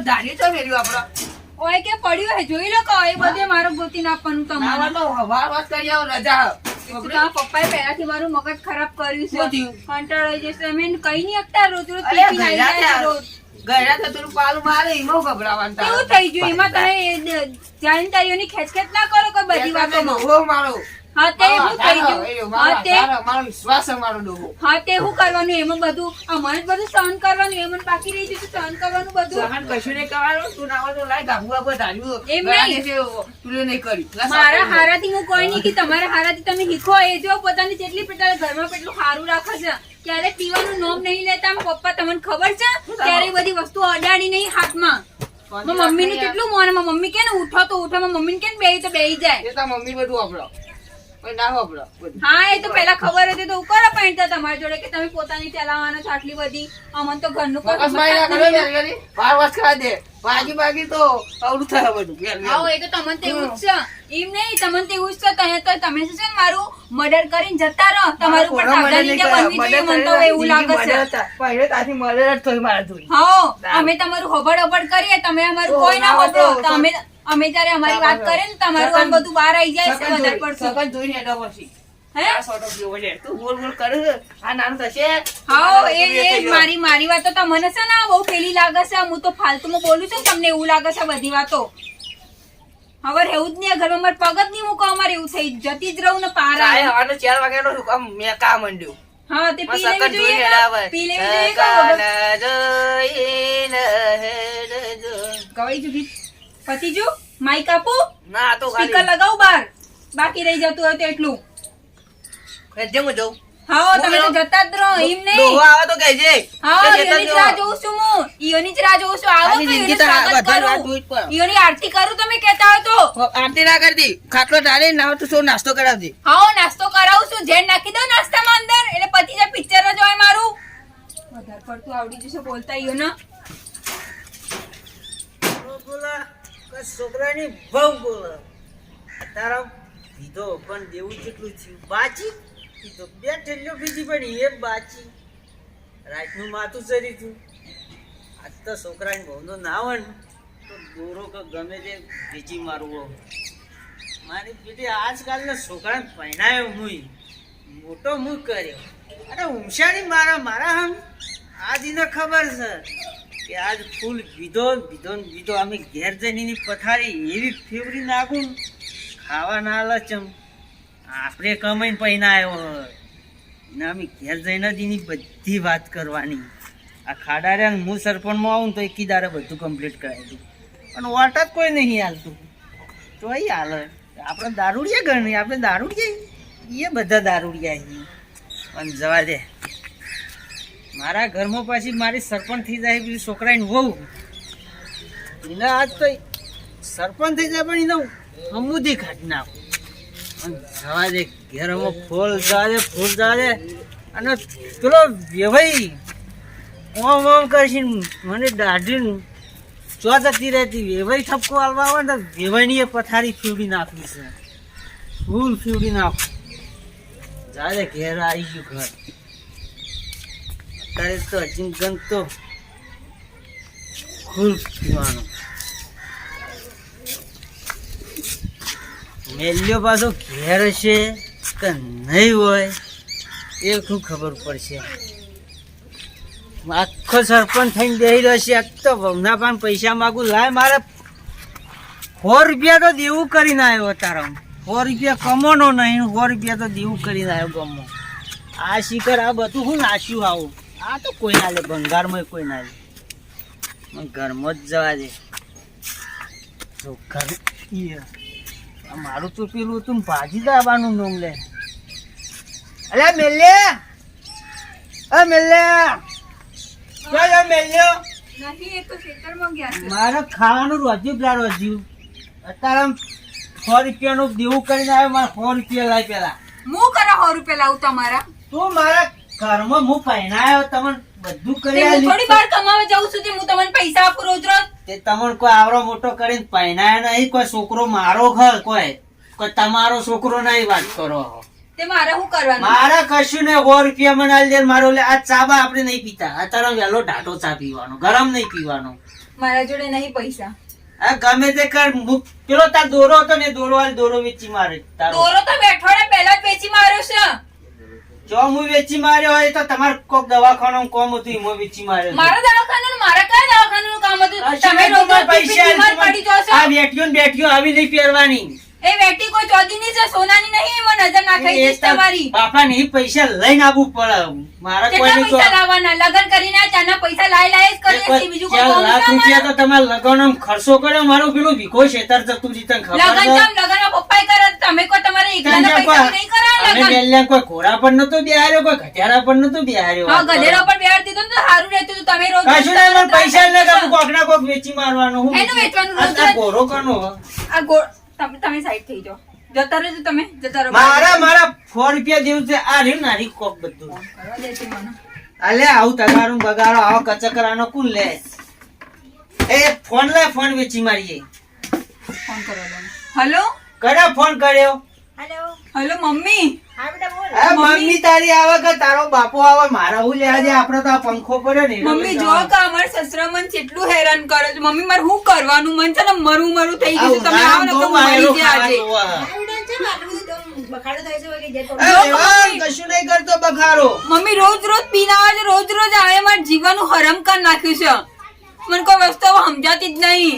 ધારી તો ફેર્યું આપડે ઓય કે પડ્યું હે જોઈ લો કે એ બધે મારો ગોતી નાખવાનું તમારે તો હવાર વાત કરી આવો રજા તમારા પપ્પાએ પહેલાથી મારું મગજ ખરાબ કર્યું છે. શું થયું? કંટાળાઈ જશે અમે કઈ નહીં શકતા રોજ રોજ અરે ટિફિન આવી ગયડા જાય થયા. રોજ. ગયડા તો થોડું પાલું મારે એમાં ગભરાવાનું તારે. કેવું થઈ ગયું એમાં તમે જાણકારીઓની ખેંચખેચ ના કરો કોઈ બધી વાતોમાં. ડોહો મારો હા તે શું થઈ ગયું હા તે મારો વિશ્વાસ છે મારો ડોહો હા તે શું કરવાનું એમાં બધું અમારે જ બધું સહન કરવાનું એમાં બાકી રહી જતું સહન કરવાનું બધું સહન કશું નહીં કરવાનું તું ના હોય તો લાય ગાભુ બાબુ ધાર્યું એમ નહીં. તું નહીં કરી મારા હારાથી હું કોઈ નહીં કે તમારા હારાથી તમે શીખો એ જો પોતાની જેટલી પેટા ઘરમાં કેટલું સારું રાખે છે ક્યારે પીવાનું નોમ નહીં લેતા આમ પપ્પા તમને ખબર છે ક્યારે બધી વસ્તુ અડાડી નહીં હાથમાં મમ્મી નું કેટલું મોન મમ્મી કે ને ઉઠો તો ઉઠો મમ્મી ને કે બેહી તો બેહી જાય એ તો મમ્મી બધું વાપરો પણ ના વાપરો હા એ તો પેલા ખબર હતી તો ઉકરો પહેરતા તમારી જોડે કે તમે પોતાની ચલાવવાના છો આટલી બધી અમન તો ઘરનું કોઈ બસ ભાઈ ના કરો યાર કરી બાર વાસ ખા દે બાકી તો અવળું થાય બધું આવો એ તો તમને તો એવું જ છે એમ નહીં તમને તો એવું જ છે ત્યાં તો તમે શું છે ને મારું મર્ડર કરીને જતા રહો તમારું પણ સાવધાની કે બનવી જોઈએ મને તો એવું લાગે છે પહેલે તાથી મર્ડર જ થઈ મારા જોઈ હા અમે તમારું હબડ કરીએ તમે અમારું કોઈ ના હબડો તો અમે જયારે અમારી વાત કરીએ ને તમારું આમ બધું બહાર આવી જાય છે વધારે પડતું સકન જોઈને એડો પછી હે આ સોટો જેવો છે તું બોલ બોલ કર આ નામ થશે હા એ મારી વાતો તો મને છે ને બહુ પેલી લાગે છે હું તો ફાલતુમાં બોલું છું ને તમને એવું લાગે છે બધી વાતો હવે રહેવું જ નહીં ઘરમાં મારે પગ જ નહીં મૂકો અમારે એવું થઈ જતી જ રહું ને પાર આવે હવાનો 4 વાગ્યાનો શું કામ મેં કા મંડ્યું હા તે પી લેવી જોઈએ જોઈએ પી લેવી જોઈએ જોઈએ ગવાઈ જુગી પતિજુ માઈક આપો ના તો સ્પીકર ખાલી લગાવ બાર બાકી રહી જતું હોય તો એટલું જેમ જાઉં હા તમે તો જતા જ રહો એમ નહીં ડોહો આવે તો કહેજે હા ઈયોની જ રાહ જોઉં છું હું ઈયોની જ રાહ જોઉં છું આવો તો ઈયોનું સ્વાગત કરું ઈયોની આરતી કરું તમે કહેતા હોય તો આરતી ના કરતી ખાટલો ડાલે ના તો શું નાસ્તો કરાવજે હા નાસ્તો કરાવું છું જેન નાખી દો નાસ્તામાં અંદર એટલે પતિ જે પિક્ચર જ હોય મારું વધારે પડતું આવડી જશે બોલતા ઈયો ને છોકરાની બહુ બોલે તારા દીધો પણ દેવું જેટલું થયું બાચી તો બે ઠેલ્યો બીજી પણ એ બાચી રાતનું માથું ચરી તું આજ તો છોકરાની બહુનો ના હોય ને તો દોરો કે ગમે તે વેચી મારવો મારી પેટી આજકાલના છોકરાને પહેણાયો મુઈ મોટો મું કર્યો અરે ઊંશાની મારા હમ આજ એને ખબર છે કે આજ ફૂલ વિધો અમે ઘેર જઈને પથારી એવી ફેવરી નાખું ખાવા ના લચમ આપણે કમાઈને પૈના આવ્યો ને અમે ઘેર જઈને જ એની બધી વાત કરવાની આ ખાડા રે હું સરપંચમાં આવું ને તો એકી દારે બધું કમ્પ્લીટ કરાવી દઉં પણ વોટ જ કોઈ નહીં હાલતું તો અહીં હાલે આપણે દારૂડિયા ગણી આપણે દારૂડિયા એ બધા દારૂડિયા પણ જવા દે મારા ઘરમાં પાછી મારી સરપંચ થઈ જાય પેલી છોકરાની વહુ એને આજ તો સરપંચ થઈ જાય પણ એને હમુદી કાઢી નાખું અને જવા દે ઘેરમાં ફૂલ જવા દે અને પેલો વેવાઈ ઓમ કરશે મને દાઢી ચો જતી રહેતી વેવાઈ ઠપકો હાલવા આવે ને વેવાઈની એ પથારી ફીવડી નાખવી છે ફૂલ ફીવડી નાખું જવા દે ઘેર આવી ગયું ઘર અત્યારે તો અચિંતન તો ફૂલ પીવાનું મેલ્યો પાછો ઘેર હશે કે નહીં હોય એ શું ખબર પડશે આખો સરપંચ થઈને બેસી રહ્યો છે તો ભવના પણ પૈસા માગું લાય મારે 100 રૂપિયા તો દેવું કરીને આવ્યો તારા 100 રૂપિયા કમોનો નહીં 100 રૂપિયા તો દેવું કરીને આવ્યો ગમો આ શિખર આ બધું હું નાખ્યું આવું આ તો કોઈ ના લે ભંગારમાં કોઈ ના લે ઘરમાં જ જવા દે તો ઘર મારું તો પેલું તું ભાજી દાવાનું નોમ લે અલે મેલે મેલ્યો નથી એ તો ખેતરમાં ગયા છે મારે ખાવાનું રોજ્યું અત્યારે 100 રૂપિયાનું દેવું કરીને આવ્યો મારે 100 રૂપિયા લાય પેલા હું કરા 100 રૂપિયા લાવું તમારા તું મારા ઘરમાં હું પહેણાયો તમને બધું કરી હું થોડી વાર કમાવા જાઉં છું તે હું તમને પૈસા આપું રોજ રોજ તે તમને કોઈ આવડો મોટો કરીને પહેણાયો નહીં કોઈ છોકરો મારો ઘર કોઈ તમારો છોકરો નહીં વાત કરો તે મારે શું કરવાનું મારે કશું ને 100 રૂપિયા મને આલી દે મારો લે આ ચા બા આપણે નહીં પીતા અત્યારે વહેલો ઢાટો ચા પીવાનો ગરમ નહીં પીવાનો મારા જોડે નહીં પૈસા. આ ગમે તે કર પેલો તાર દોરો હતો ને દોરો વેચી મારે તારો દોરો તો મેં અઠવાડિયા પહેલા જ વેચી માર્યો છે. જો હું વેચી માર્યો હોય તો તમારે કોક દવાખાનામાં કોમ હતું એમાં વેચી માર્યો છે. મારા દવાખાનાનું મારા કયા દવાખાનાનું કામ હતું? આ તમે શિવાય રોજ તમારે રોજ બીમાર પડી જાઓ છો. આ બેઠીઓ ને બેઠીઓ આવી નહીં પહેરવાની. એ વેટી કોઈ ચોદીની છે, સોનાની નહીં. એમાં નજર નાખાઈ એ જઈશ તમારી. બાપા ને પૈસા લઈને આવવું પડે મારા કેટલા કોઈ પૈસા લાવવાના? લગન કરીને આ ચાના પૈસા લાય જ કરીએ છીએ. બીજું કોઈ કામ લાખ ના રૂપિયા અમારે. તો તમારે લગાવવાનો ખર્ચો કર્યો મારો પેલું ભીખો શેતર જતું જી તને ખબર લગન છે? કામ લગનમાં પપ્પાએ કરે. તમે કોઈ તમારા એકલાના પૈસા નહીં કરાવે અમે લગન. બેલ્યા કોઈ ઘોડા પર નતો બેહાર્યો કોઈ ઘટિયારા પર નતો બેહાર્યો હા, ગધેડા પર બેહાડી દીધું ને તો સારું રહેતું હતું. તમે રોજ કશું નહીં મને પૈસા ને કરું કોક ના કોક વેચી મારવાનો હું એનું વેચવાનું રોજ આ રોજ. ઘોડો કનો આ તમે સાઈડ થઈ જાઓ. જતા રહેજો તમે. જતા રહો. મારા 4 રૂપિયા જેવું છે આ રહ્યું નારી કોક બધું કરવા દે છે મને. અલે આવું તગારું બગાડો આવો કચકરાનો કોણ લે એ ફોન લે ફોન વેચી મારીએ ફોન કરવા દો. હલો કર્યો ફોન કર્યો હલો મમ્મી. હા મમ્મી તારી આવે કે તારો બાપો આવે મારા હું લેવા દે આપડે તો આ પંખો પડ્યો ને મમ્મી જો કે અમારા સસરા મને કેટલું હેરાન કરે છે. મમ્મી મારે શું કરવાનું? મન છે ને મરું થઈ ગયું છે. તમે આવો ને તો હું મરી જાય આજે. કશું નહીં કરતો બખારો મમ્મી રોજ રોજ પીને આવે છે, રોજ રોજ આવે. મારે જીવવાનું હરમ કરી નાખ્યું છે. મને કોઈ વસ્તુ હવે સમજાતી જ નહીં.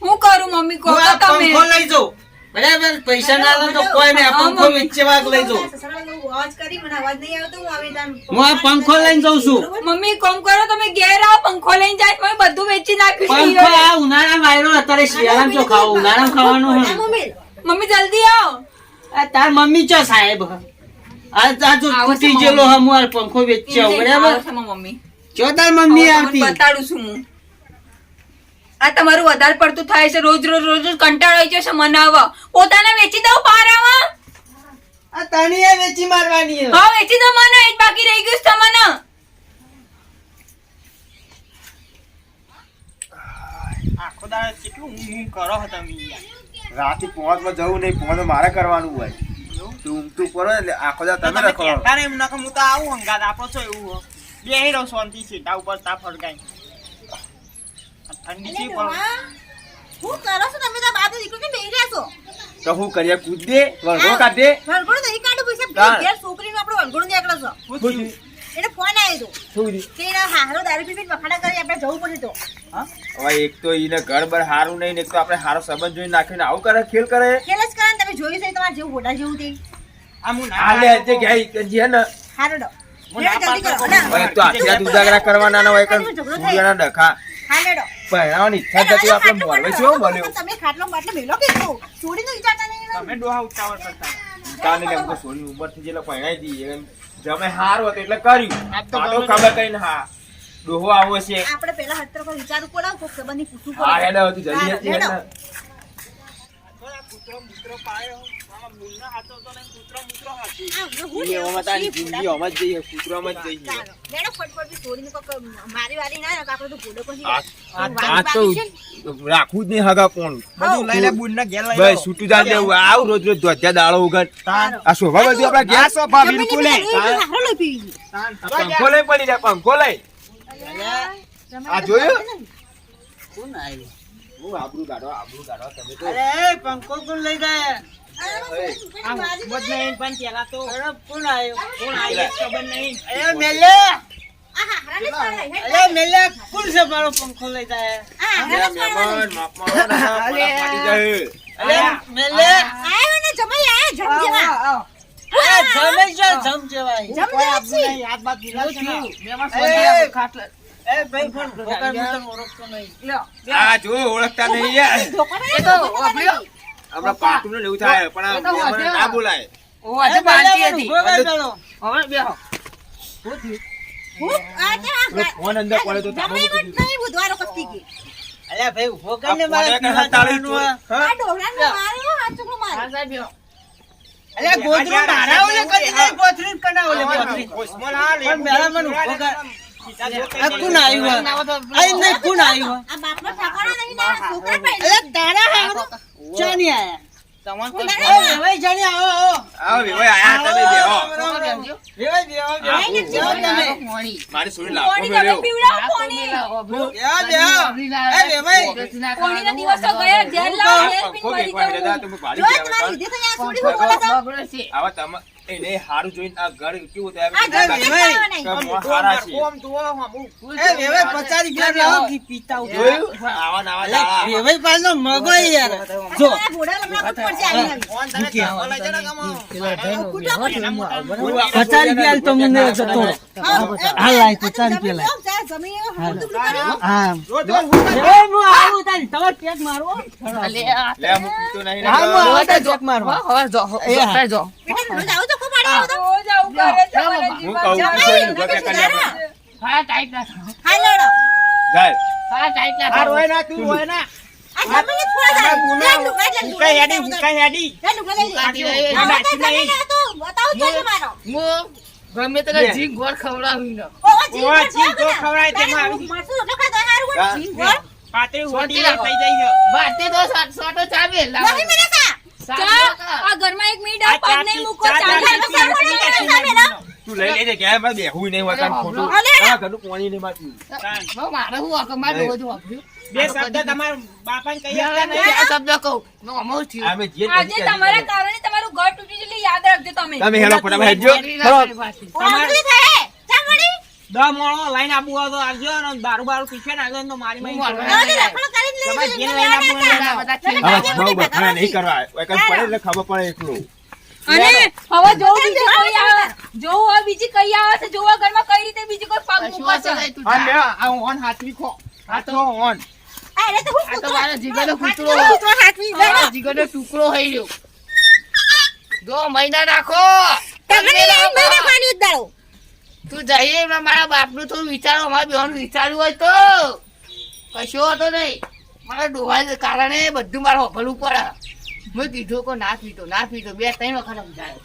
હું કરું મમ્મી? કહો હું તો આ તમે. પંખો લઈ જાઉં બરાબર પૈસા ના લે તો કોઈ નહીં આ પંખો વેચવા લઈ જાઉં હું આ પંખો લઈને જાઉં છું મમ્મી કોમ કરો, તમે ઘેર આવો. પંખો લઈને જાય. મેં બધું વેચી નાખ્યું છે. પંખો આ ઉનાળામાં આવ્યો અત્યારે શિયાળામાં જો ખાવ ઉનાળામાં ખાવાનું હોય મમ્મી જલ્દી આવો. આ તાર મમ્મી ચો સાહેબ આ જો આવો છે તૂટી મમ્મી. ગયેલો હમું આ પંખો વેચ્યો બરાબર આવો છે મારી મમ્મી. ચો તાર મમ્મી આવો આવતી તમને બતાડું છું હું. આ તમારું વધારે પડતું થાય છે. રોજ રોજ કંટાળો આવી જશે મને. આવો પોતાને વેચી દઉં પારામાં. આ તણીએ વેચી મારવાની છે. હા વેચી દો મને. એ જ બાકી રહી ગયું છે તમને. આખો દાડો કેટલું ઊંઘ કરો છો તમે યાર? રાતે 5 માં જવું નહીં, 5 મારે કરવાનું હોય. તું ઊંઘતું પડો ને એટલે આખો દાડો તમે રખો. તારે એમ નાખો હું તો આવું હંગાત આપો છો એવું હો. બેહી રહો શાંતિ છે તા ઉપર તા ફરકાઈ. ઠંડી છે પણ હું કરો છો તમે તો બાદ દીકરો કે બેહી રહ્યા છો તો હું કરીએ કૂદ દે વળગો કાઢે વળગોળ નહીં કાઢું પછી તાર. ઘેર છોકરીનો આપણો વળગોળ નીકળો છો એને ફોન આવ્યો તો કે એના હારો દારૂ પીને વખાડા કરી આપણે જવું પડે તો હવે એક તો ઈને ઘર બર હારું નહીં ને એક તો આપણે હારો સંબંધ જોઈને નાખીને આવું કરે ખેલ કરે ખેલ જ કરે ને તમે જોયું છે તમારે જેવું ઘોડા જેવું તે આ હું ના હાલે તે ગયા કે જે ને હારો ડો હું લેડો ના જલ્દી કરો પાડતો. અલા, હવે તો આખિયા ઉજાગરા કરવાના ના હોય કે સૂર્યના ડખા હા લેડો પહેરાવાની ઈચ્છા થતી આપણે મોરવે શું મળ્યો તમે ખાટલો બાટલો મેલો કે શું છોડીને વિચારતા નહીં તમે ડોહા ઉતાવળ કરતા કાને કેમ તો સોની ઉંમર થી જેલા પહેરાઈ દઈએ એમ જમે હાર હતો એટલે કર્યું આ તો આ તો ગમે ખબર કઈ ને હા ડોહો આવો છે આપણે પેલા હત્તર પર વિચારવું પડે કોઈ ખબર નહીં પૂછવું હા પડે હેડા હતી જલ્દી હતી હેડો. હેડા. થોડા કૂતરો મૂતરો પાડ્યો આ મૂળના હાથો તો નહીં કૂતરો મૂતરો હાથી આ હું એ ઓમાં તારી જિંદગી ઓમાં જ જઈએ કૂતરામાં જ જઈએ લેડો ફટફટ છોડીને કોક મારી વારી ના આપણે તો ભૂલો પછી આ તો રાખવું જ નહીં હગા કોણ બધું લઈ લે બુનના ઘેર લઈ બસ છૂટું જા દેવું આવ રોજ રોજ ધોત્યા દાળો ઉગન આ શોભા બધું આપડા આ ગેસ સોફા બિલકુલ જમીને નહીં. લઈ હારો લઈ પીવી પંખો લઈ પડી જાય પંખો લઈ આ જોયું કોણ આવ્યું હું આબરૂ કાઢો તમે તો અરે પંખો કોણ લઈ ગયા આ મત નહીં પણ પેલા તો અરે કોણ આવ્યું કોણ આવી ખબર નહીં અરે મેલે આહા હરાને પાડે અરે મેલે કોણ છે મારો પંખો લઈ ગયા આ હરાને પાડે મહેમાન માપમાં આવો ને ફાટી જાય અરે મેલે આયો ને જમાઈ આયા જમ જેવા અરે જમે છે જમ જેવાય જમ જેવા છી યાદ બાદ ભૂલા છે ને બેમાં એ સોંધ્યા. ખાટલા એ ભાઈ ફોન ભોગા હું તને ઓળખતો નહીં લ્યો આ જો ઓળખતા નહીં યાર ધોકો એ તો વાપર્યો આપડા પાટું ને એવું થાય પણ આ એ તો મહેમાન વધ્યો. ના બોલાય ઓ આજે બાંધી હતી. ભોગા ચાલો હવે બેહો હું આ કે પેલો ફોન અંદર પડ્યો તો તારો જમાઈ મત નહીં બુધવારો કસ્તી કે અલ્યા ભાઈ ઉભો આ કરીને ફોન મારે એક પીવા તાળી જવાનું હોય. આ ડોહરાને માર્યો આ છોકરો માર્યો અલ્યા ગોદરું મારા ઓલે કદી નહીં પોથરી કના ઓલે પોથરી ઓસ્માન આ લે. પણ મેલા મને ઉભો કર સીધા જોતે આ કોણ આવ્યું આઈ નહીં કોણ આવ્યું આ બાપનો ઠાકોરા નહીં ના છોકરા પાડે અલ્યા તારા હારું ચાની આયા તમારે કોણ એ ભાઈ જાણી આવો આવો આવો ભાઈ આયા તમે બેહો મારી સોરી પોણી લાખો તમે પીવડાવો પોણી. પોણીના દિવસો ગયા ઘેર લાવો ઘેર પીને મરી જવું. જો તમારી લીધે તો યાર છોડી હું બોલે છે આવા તમે એને હારું જોઈને આ ઘર કેવું થાય આ ઘર ભાઈ, હારા છે કોમ તું વેવાઈ 50 રૂપિયા લાવો કે પીતા ઉઠો. જોયું આવા નાવા દાડા વેવાઈ પાલનો મગો યાર જો આ ઘોડા લમણા પર પડશે આવી આવી કૂટો કૂટો 50 રૂપિયા તો મને જતો હાલ લાય 50 રૂપિયા લાય જમીન હળદું કર્યું હા વેવાઈ હું આવું તારી તમાર પેટ મારો લે હું પીતો નહીં હા હું આવું તારી પેટ મારો રોજ આવું તો ખૂબ આડે આવું તો રોજ આવું કરે છે મને હું જીવન કહું જમાઈ છું ગયું. કે કલ્યાણ હા લડો જાય આ રોય ના તું રોય ના આ જમીન થોડા જાય ઉકાઈ હેડી બતાવું ચાલી મારો ગમે તે જીભ ગોળ ખવડાવી ને ઓવા જી ઓવા જી તો ખવડાય તેમાં આવી મારતું તો ખાતા હારું જી ગોળ પાતળી હોટી થઈ જાય બાતે તો સોટો ચાવે નહીં મને કા ચા, આ ઘરમાં એક મિનિટ આ પગ નહીં મૂકો ચા, ચા ચા, નહીં. તું લઈ લેજે કે મારે બેહું નહીં હોય કાન ખોટું અલે. આ ઘરનું પાણી નહીં માતું મારે હું આખો મારે રોજ વાપર્યું બે શબ્દ તમાર બાપાને કહી યાર, આપતા મેં નહીં. આ શબ્દ કહું નો અમો થયું અમે જે આજે તમારા કારણે તમારું ઘર તૂટી છે એટલે યાદ રાખજો તમે. તમે હેલો ફટાફટ હેડજો ઓળખલી થાય ચા મળી 10 મોણો લાઈન આપવું હોય તો આવજો અને દારૂ બારૂ પીછે ને આગળ તો મારી મારી હું છોડાય. ઓલે લખણો કરીને લઈ તમારે જજો. જે લઈને આપવું હોય લઈને આવો. હવે બહુ બખાડા નહીં કરવા એક જ પડે એટલે ખબર પડે એટલું અને હવે જોવું બીજી કોઈ આવે જોવું હવે બીજી કઈ આવે છે જોવા ઘરમાં કઈ રીતે બીજી કોઈ પગ મૂકે છે. આ ઓન હાથવી ખો હાથો ઓન આ એટલે તો હું આ તો મારો જીગરનો કૂતરો કૂતરો હાથવી ગયો મારો જીગરનો ટુકડો થઈ ગયો જો મહિના નાખો તમને લઈને મને પાણી ઉડાડો તું જઈએ એમાં મારા બાપનું થોડું વિચારો અમારા બેવાનું વિચાર્યું હોય તો કશો હતો નહીં મારા ડોહા કારણે બધું મારે હોભળવું પડે મેં કીધું કે ના પીતો 2-3 વખત સમજાયો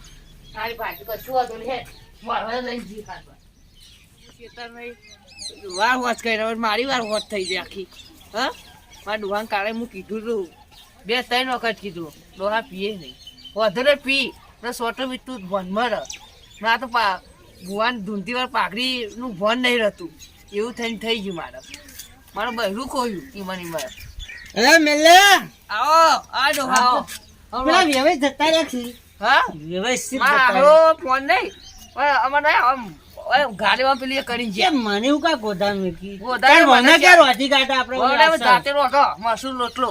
તારી પાસે કશું હતું નહીં મારવા લઈને જી ખાવા વાર હોશ કરી હવે મારી વાર હોશ થઈ જાય આખી હા મારા ડોહાને કારણે હું કીધું હતું 2-3 વખત કીધું ડોહા પીએ નહીં વધારે પી ને સોટો મીઠું ભન મરે ના તો ભુવાન ધૂંધી વાર પાઘડીનું ભન નહીં રહેતું એવું થઈને થઈ ગયું મારે બહેરું ખોયું ઈમાની મારે એ મેલે આવો આ ડોહા આવો પેલા વેવાઈ જતા રહ્યા છે હા વેવાઈ શીખ મારા જતા હારો ફોન નહીં અમારે આમ ગાડીમાં પેલી એ કરી રહ્યા. ગયા એ મને હું કા ગોદામ મૂકી ગોદામ તાર મને મને ક્યાં રોજી કાઢે આપણે વગડામાં જાતે રોટો મસૂર રોટલો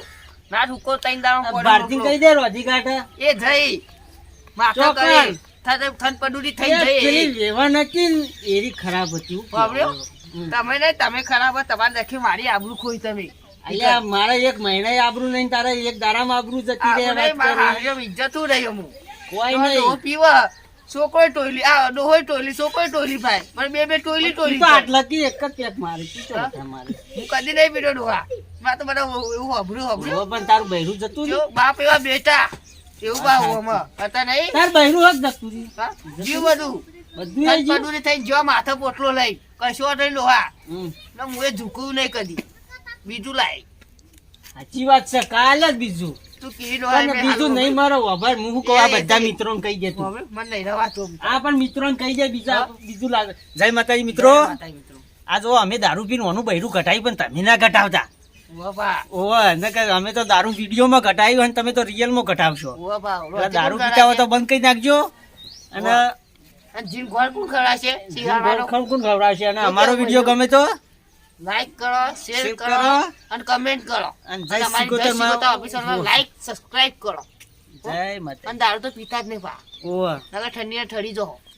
ના ઠુકો તઈ દાણો ભારતી કહી દે રોજી કાઢે એ જઈ માથા ચોકન. કરી થન પડુડી થઈ એ પેલી જઈ વેવા નથી ને, એરી ખરાબ હતી હું બાબર્યો? હમ. તમે નહીં તમે ખરાબ હોય, તમારે દેખી મારી આબરૂ ખોઈ તમે અલ્યા મારા એક મહિના આબરૂ નહીં તારા એક દાડામાં આબરૂ જતી રહે આબરૂ નહીં, મારા વાત હારીઓ ઇજ્જતું રહી અમુક કોઈ ડોહો નહીં પીવા છોકરો ટોયલી આ ડોહો ટોયલી છોકરો ટોયલી ભાઈ પણ બે ટોયલી ટોયલી તું તો થાય. આટલાથી એક જ પેક મારી તું તો બધા મારી હું કદી નહીં પીધો ડોહા માં તો બધા એવું હબરું હબરું હવે પણ તારું બૈરું જતું જો રહ્યું. બાપ એવા બેટા એવું બા હોમાં હતા નહીં તાર બૈરું હક જતું રહ્યું. હા? જીવ બધું બધું આઈ ગયું. પડું થઈને જો માથે પોટલો લઈ કશો નહીં લોહા હમ. ને મુએ ઝૂકવું નહીં કદી બીજું લાય સાચી વાત છે કાલ જ બીજું તું કીધી ડોહા પણ મેં બીજું હારું નહીં મારો વભાર હું કહું આ એ, બધા એ, મિત્રોને કહી દે તું હવે મને નહીં રવા તો આ પણ મિત્રોને કહી દે બીજા બીજું લાગે જય માતાજી મિત્રો આ જો અમે દારૂ પીને ઓનું બૈરું ઘટાયું પણ તમે ના ઘટાવતા બાપા ઓવે નકર અમે તો દારૂ વિડીયોમાં ઘટાયું અને તમે તો રિયલમાં ઘટાવશો એટલે દારૂ પીતા હોય તો બંધ કરી નાખજો અને જીમ ગોળ કોણ ખવડાવશે શિયાળાનો ખમ કોણ ખવડાવશે અને અમારો વિડીયો ગમે તો લાઈક કરો શેર શેર કરો કરો. અને કમેન્ટ કરો અને અને જય અમારી જય સિકોતરમાં સિકોતર ઓફિસરમાં લાઈક સબસ્ક્રાઇબ કરો જય માતા અને દારૂ તો પીતા જ નહીં પા ઓવે નકર ઠંડીને ઠરી જો